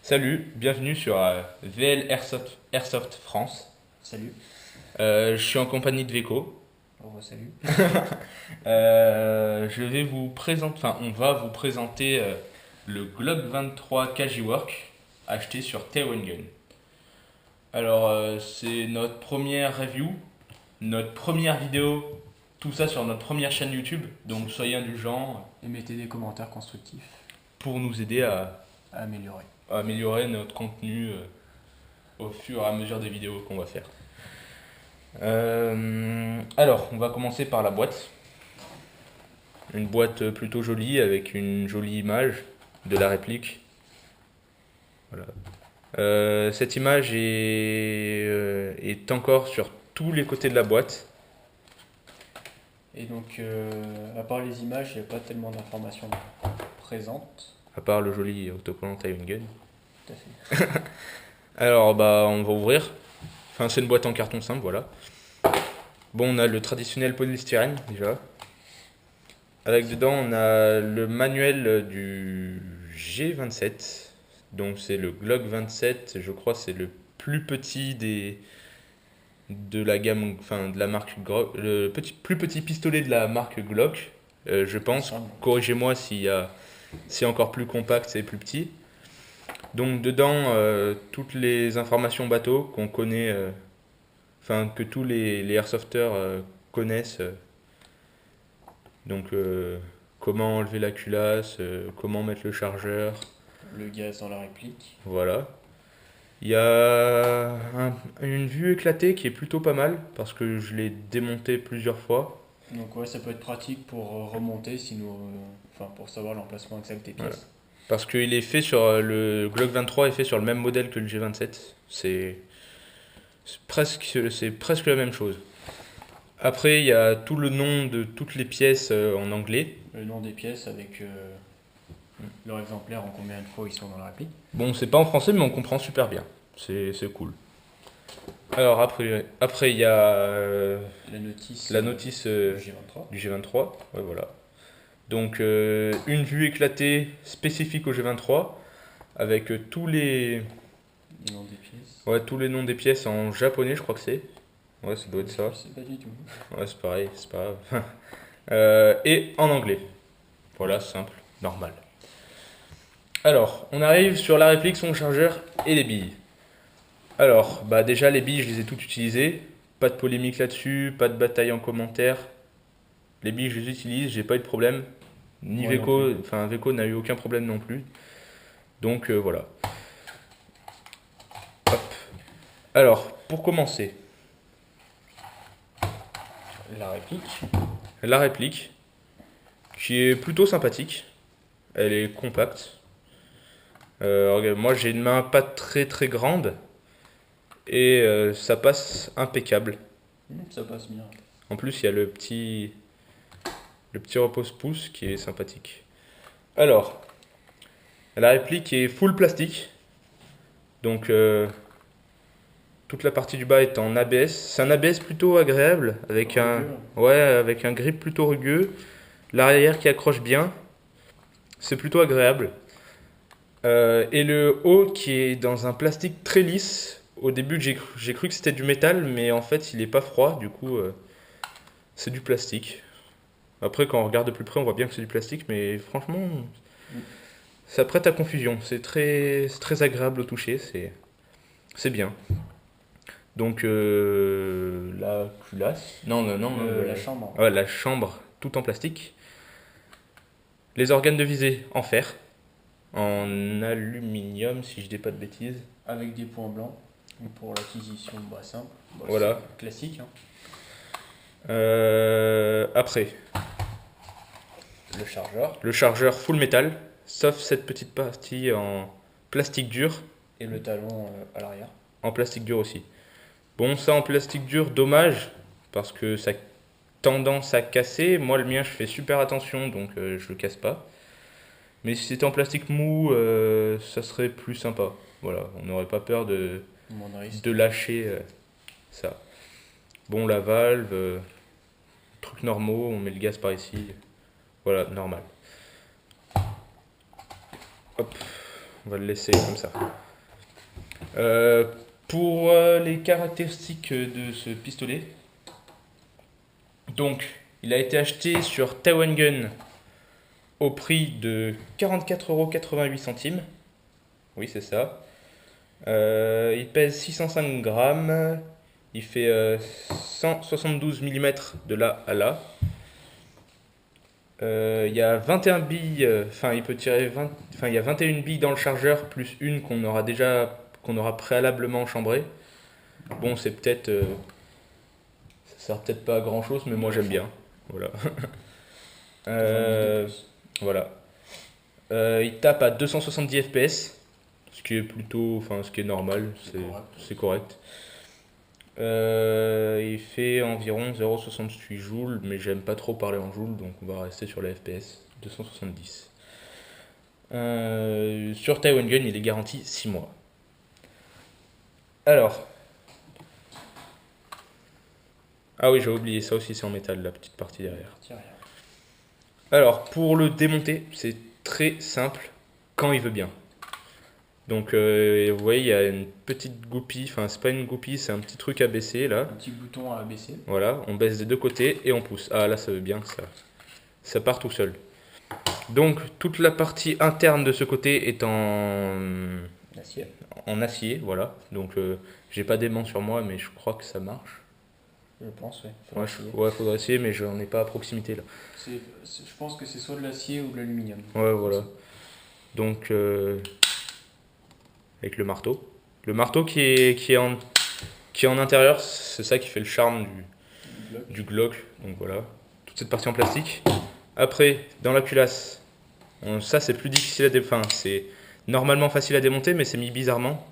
Salut, bienvenue sur VL Airsoft France. Salut. Je suis en compagnie de Veco. Oh, bah, salut. Je vais vous présenter, enfin, on va vous présenter le Glock 23 Work acheté sur Tailwind Gun. Alors, c'est notre première review, notre première vidéo, tout ça sur notre première chaîne YouTube. Donc, soyez indulgents Et mettez des commentaires constructifs pour nous aider à améliorer. à améliorer notre contenu au fur et à mesure des vidéos qu'on va faire. Alors, on va commencer par la boîte. Une boîte plutôt jolie avec une jolie image de la réplique. Voilà. Cette image est encore sur tous les côtés de la boîte. Et donc, à part les images, il n'y a pas tellement d'informations présentes. À part le joli autocollant Tailwind Gun. Tout à fait. Alors, bah, on va ouvrir. Enfin, c'est une boîte en carton simple, voilà. Bon, on a le traditionnel polystyrène déjà. Avec dedans, on a le manuel du G27. Donc c'est le Glock 27, je crois c'est le plus petit de la gamme, enfin de la marque Glock, le plus petit pistolet de la marque Glock. Je pense, Semble. corrigez-moi si encore plus compact, c'est plus petit. Donc dedans, toutes les informations bateau qu'on connaît, enfin que tous les airsofters connaissent. Donc comment enlever la culasse, comment mettre le chargeur, Le gaz dans la réplique. voilà. Il y a une vue éclatée qui est plutôt pas mal parce que je l'ai démonté plusieurs fois. Donc, ouais, ça peut être pratique pour remonter, sinon, enfin, pour savoir l'emplacement exact des Voilà. pièces. Parce qu'il est fait sur le Glock 23 est fait sur le même modèle que le G27. C'est presque la même chose. Après, il y a tout le nom de toutes les pièces en anglais. Le nom des pièces avec leur exemplaire, en combien de fois ils sont dans la réplique. Bon, c'est pas en français, mais on comprend super bien. C'est cool. Alors après il y a La notice la notice du G23. du G23. Ouais, voilà. Donc une vue éclatée spécifique au G23 avec Le nom des pièces. ouais, tous les noms des pièces en japonais, je crois que c'est. Ouais, ça doit être ça. Je sais pas du tout. Ouais, c'est pareil, c'est pas grave. Et en anglais. Voilà, simple, normal. Alors, on arrive sur la réplique, son chargeur et les billes. Alors, bah déjà les billes, je les ai toutes utilisées. Pas de polémique là-dessus, pas de bataille en commentaire. Les billes, je les utilise, j'ai pas eu de problème. Ni Moi non Veco, plus. enfin Veco n'a eu aucun problème non plus. Donc voilà. Hop. Alors, pour commencer, La réplique. la réplique, qui est plutôt sympathique. Elle est compacte. Regarde, moi j'ai une main pas très très grande et ça passe impeccable. Ça passe bien. En plus, il y a le petit repose-pouce qui est sympathique. Alors, la réplique est full plastique. Donc, toute la partie du bas est en ABS. C'est un ABS plutôt agréable, Rugueux. avec un grip plutôt rugueux. L'arrière qui accroche bien. C'est plutôt agréable. Et le haut qui est dans un plastique très lisse. Au début, j'ai cru que c'était du métal, mais en fait, il est pas froid. Du coup, c'est du plastique. Après, quand on regarde de plus près, on voit bien que c'est du plastique, mais franchement, ça prête à confusion. C'est très agréable au toucher, c'est bien. Donc, la culasse. Non, non, non. La chambre. Ouais, la chambre, tout en plastique. Les organes de visée en fer. En aluminium, si je dis pas de bêtises. Avec des points blancs. Et pour l'acquisition, bah, simple. Bah, Voilà. c'est classique. Hein. Après, Le chargeur. le chargeur full métal, sauf cette petite partie en plastique dur. Et le talon à l'arrière. En plastique dur aussi. Bon, ça en plastique dur, dommage, parce que ça a tendance à casser. Moi, le mien, je fais super attention, donc je le casse pas. Mais si c'était en plastique mou, ça serait plus sympa. Voilà, on n'aurait pas peur Mon risque. de lâcher ça. Bon, la valve, trucs normaux, on met le gaz par ici. Voilà, normal. Hop. On va le laisser comme ça. Pour les caractéristiques de ce pistolet, donc il a été acheté sur Taiwan Gun au prix de 44,88 €. Oui, c'est ça. Il pèse 605 grammes. Il fait 172 mm de là à là. Il y a 21 billes, enfin il peut tirer 20, enfin il y a 21 billes dans le chargeur plus une qu'on aura préalablement chambrée. Bon, c'est peut-être ça sert peut-être pas à grand chose, mais moi j'aime bien. Voilà. Voilà. Il tape à 270 fps, ce qui est plutôt, enfin ce qui est normal, c'est correct. Il fait environ 0,68 joules, mais j'aime pas trop parler en joules, donc on va rester sur les FPS, 270. Sur Taiwan Gun, il est garanti 6 mois. Alors. Ah oui, j'ai oublié, ça aussi c'est en métal, la petite partie derrière. Alors, pour le démonter, c'est très simple, quand il veut bien. Donc, vous voyez, il y a une petite goupille, enfin, c'est pas une goupille, c'est un petit truc à baisser là. Un petit bouton à baisser. Voilà, on baisse des deux côtés et on pousse. Ah, là, ça veut bien, ça part tout seul. Donc, toute la partie interne de ce côté est en acier, voilà. Donc, j'ai pas d'aimant sur moi, mais je crois que ça marche. Je pense, oui. Ouais, faudrait essayer, mais j'en ai pas à proximité là. Je pense que c'est soit de l'acier ou de l'aluminium. Ouais, voilà. Donc, avec le marteau. Le marteau qui est en intérieur, c'est ça qui fait le charme du Glock. Donc voilà, toute cette partie en plastique. Après, dans la culasse, ça c'est plus difficile à démonter. Enfin, c'est normalement facile à démonter, mais c'est mis bizarrement.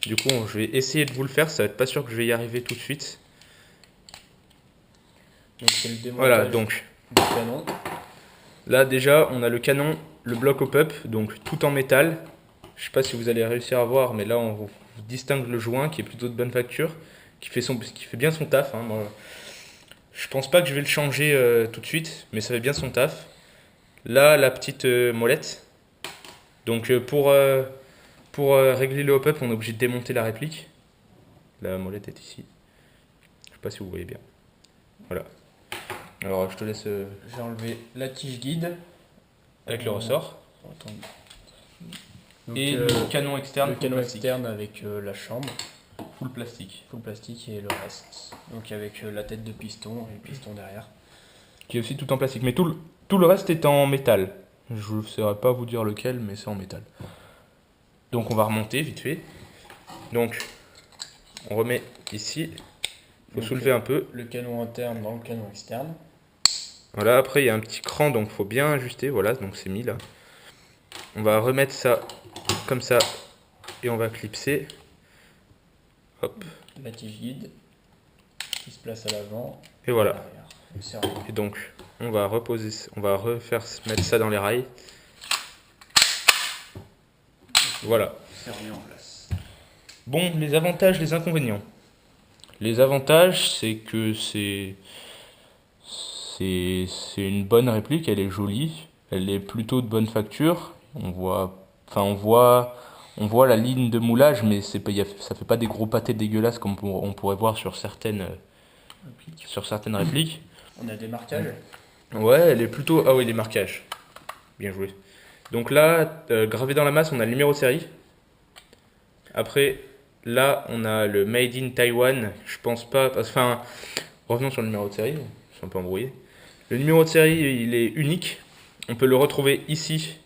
Du coup, je vais essayer de vous le faire. Ça va être pas sûr que je vais y arriver tout de suite. Donc c'est le démontage voilà, donc du canon. Là déjà, on a le canon, le bloc au pup, donc tout en métal. Je sais pas si vous allez réussir à voir, mais là on vous distingue le joint qui est plutôt de bonne facture, qui fait bien son taf. Moi, je pense pas que je vais le changer tout de suite, mais ça fait bien son taf. Là, la petite molette. Donc pour régler le hop-up, on est obligé de démonter la réplique. La molette est ici. Je sais pas si vous voyez bien. Voilà. Alors je te laisse J'ai enlevé la tige guide avec le ressort. Donc, et le canon externe. Le canon externe avec la chambre. Full plastique. Full plastique et le reste. Donc avec la tête de piston et le piston derrière. Qui est aussi tout en plastique. Mais tout le reste est en métal. Je ne saurais pas vous dire lequel, mais c'est en métal. Donc on va remonter vite fait. Donc on remet ici. Il faut soulever un peu. Le canon interne dans le canon externe. Voilà, après il y a un petit cran, donc il faut bien ajuster. Voilà, donc c'est mis là. On va remettre ça comme ça et on va clipser. Hop. La tige guide qui se place à l'avant. Et voilà. Et donc on va reposer, on va mettre ça dans les rails. Voilà. En place. Bon, les avantages, les inconvénients. Les avantages, c'est que c'est une bonne réplique, elle est jolie, elle est plutôt de bonne facture. On voit la ligne de moulage, mais ça fait pas des gros pâtés dégueulasses comme on pourrait voir sur certaines répliques. On a des marquages. Ouais, elle est plutôt. Ah oui, les marquages. Bien joué. Donc là, gravé dans la masse, on a le numéro de série. Après, là, on a le Made in Taiwan. Je pense pas. Enfin, revenons sur le numéro de série. Je suis un peu embrouillé. Le numéro de série, il est unique. On peut le retrouver ici,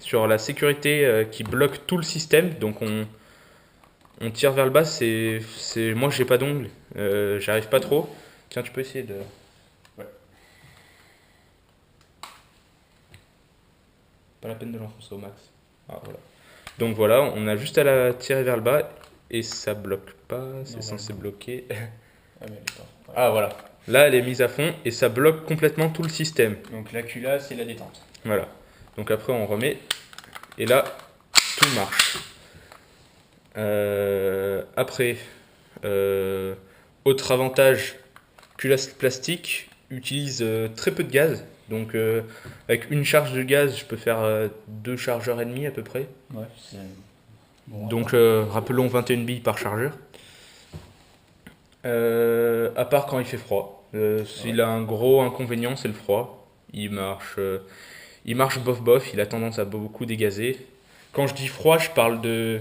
sur la sécurité qui bloque tout le système. Donc on tire vers le bas. Moi, j'ai pas d'ongles. J'arrive pas trop. Tiens, tu peux essayer de. Ouais. Pas la peine de l'enfoncer au max. Ah, voilà. Donc voilà, on a juste à la tirer vers le bas et ça bloque pas, c'est censé bloquer. Ah voilà, là elle est mise à fond et ça bloque complètement tout le système. Donc la culasse et la détente. Voilà, donc après on remet et là tout marche. Après, autre avantage, culasse plastique utilise très peu de gaz. Donc avec une charge de gaz, je peux faire 2 chargeurs et demi à peu près. Ouais, c'est bon. Donc rappelons 21 billes par chargeur. À part quand il fait froid. S'il a un gros inconvénient, c'est le froid. Il marche bof bof, il a tendance à beaucoup dégazer. Quand je dis froid, je parle de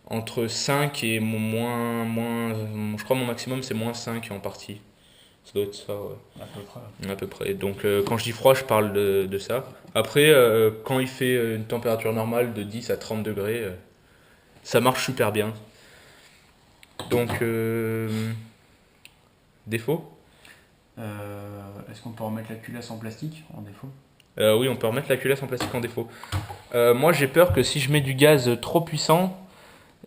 entre 5 et je crois mon maximum c'est moins 5 en partie. Ça doit être ça, ouais. À peu près. À peu près. Donc quand je dis froid, je parle de ça. Après, quand il fait une température normale de 10 à 30 degrés, ça marche super bien. Donc, défaut? Est-ce qu'on peut remettre la culasse en plastique en défaut? Oui, on peut remettre la culasse en plastique en défaut. Moi, j'ai peur que si je mets du gaz trop puissant,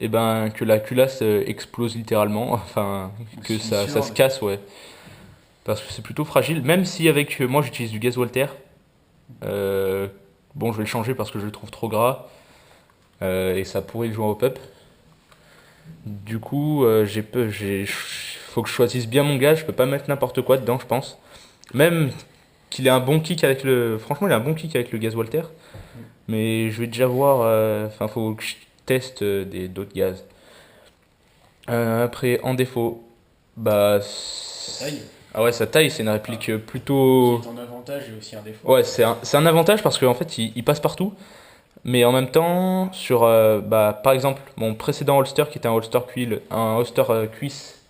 et ben, que la culasse explose littéralement. Enfin, que ça se casse, ouais. Parce que c'est plutôt fragile. Même si avec moi, j'utilise du gaz Walter. Bon, je vais le changer parce que je le trouve trop gras. Et ça pourrit le joint au pup. Du coup, faut que je choisisse bien mon gaz. Je peux pas mettre n'importe quoi dedans, je pense. Même qu'il ait un bon kick avec le. Franchement, il a un bon kick avec le gaz Walter. Mais je vais déjà voir. Enfin, faut que je teste d'autres gaz. Après, en défaut, bah. Taille. Ah ouais, sa taille, c'est une réplique plutôt. C'est un avantage et aussi un défaut. Ouais, c'est un avantage parce qu'en fait, il passe partout. Mais en même temps, par exemple, mon précédent holster qui était un holster cuisse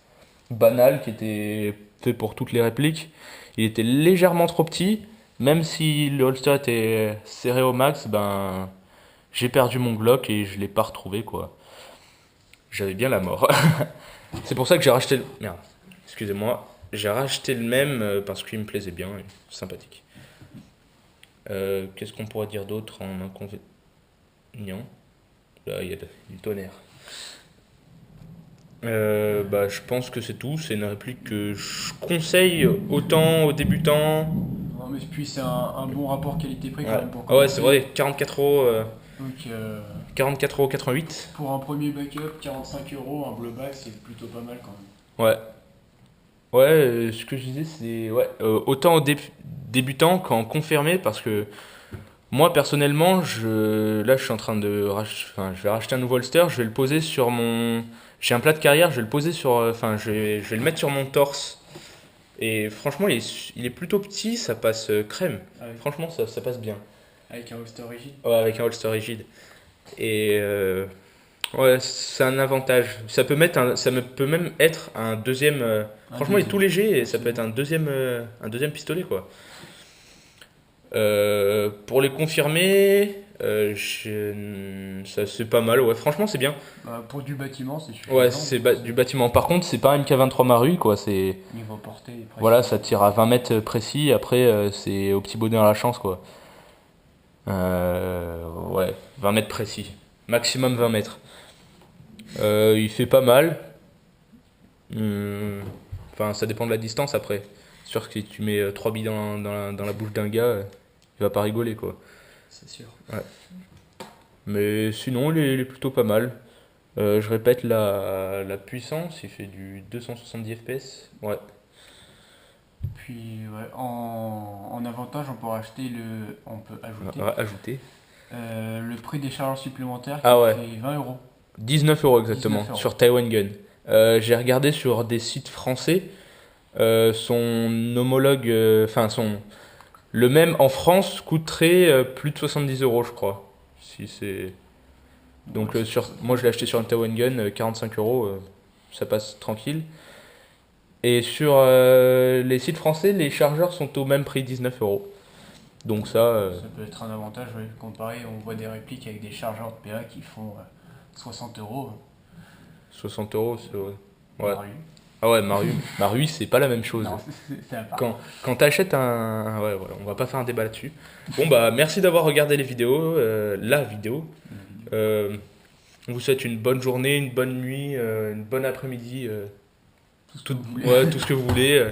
banal qui était fait pour toutes les répliques, il était légèrement trop petit. Même si le holster était serré au max, ben j'ai perdu mon Glock et je l'ai pas retrouvé quoi. J'avais bien la mort. C'est pour ça que j'ai racheté le. Merde, excusez-moi. J'ai racheté le même parce qu'il me plaisait bien, et sympathique. Qu'est-ce qu'on pourrait dire d'autre en inconvénient? Là, il y a du tonnerre. Je pense que c'est tout. C'est une réplique que je conseille autant aux débutants. Non, mais puis c'est un bon rapport qualité-prix quand Ouais, même pour ah ouais, c'est commencer. vrai, 44 euros, Donc 44,88 €. pour un premier backup, 45 euros, un blowback, c'est plutôt pas mal quand même. Ouais. Ouais, ce que je disais, c'est ouais, autant aux débutants qu'en confirmé, parce que moi personnellement, là, je suis en train enfin, je vais racheter un nouveau holster, je vais le poser sur mon, j'ai un plat de carrière, je vais le poser sur, enfin, je vais le mettre sur mon torse. Et franchement, il est plutôt petit, ça passe crème. Ah oui. Franchement, ça passe bien. Avec un holster rigide. Ouais, avec un holster rigide. Et ouais, c'est un avantage. Ça peut même être un deuxième. Franchement, il est tout léger et ça peut être un deuxième pistolet quoi. Pour les confirmer, ça c'est pas mal. Ouais, franchement, c'est bien. Pour du bâtiment, c'est suffisant. Ouais, c'est du bâtiment. Par contre, c'est pas une K23 Marui quoi. C'est Niveau portée et précis. voilà, ça tire à 20 mètres précis. Après, c'est au petit bonheur la chance quoi. Ouais, 20 mètres précis. Maximum 20 mètres. Il fait pas mal. Enfin, ça dépend de la distance après. C'est sûr que si tu mets 3 billes dans la bouche d'un gars, il va pas rigoler quoi. C'est sûr. Mais sinon, il est plutôt pas mal. Je répète, la puissance, il fait du 270 FPS. Ouais. Puis ouais, en avantage, on peut ajouter Ajouter. le prix des chargeurs supplémentaires qui Ah ouais. fait 20 euros. 19 € exactement, 19 € sur Taiwan Gun. J'ai regardé sur des sites français. Son homologue, le même en France coûterait plus de 70 € je crois. Si c'est. Donc moi je l'ai acheté sur un Taiwan Gun, 45 €, ça passe tranquille. Et sur les sites français, les chargeurs sont au même prix, 19 €. Donc ça. Ça peut être un avantage, ouais. Comparé, on voit des répliques avec des chargeurs de PA qui font 60 euros. 60 €, c'est ouais. Ouais. Mario. Ah ouais, Marui, c'est pas la même chose. Non, c'est à part. Quand t'achètes un. Ouais, voilà, on va pas faire un débat là-dessus. Bon, bah, merci d'avoir regardé les vidéos, la vidéo. On vous souhaite une bonne journée, une bonne nuit, une bonne après-midi, ouais, tout ce que vous voulez.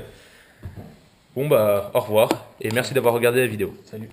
Bon, bah, au revoir et merci d'avoir regardé la vidéo. Salut.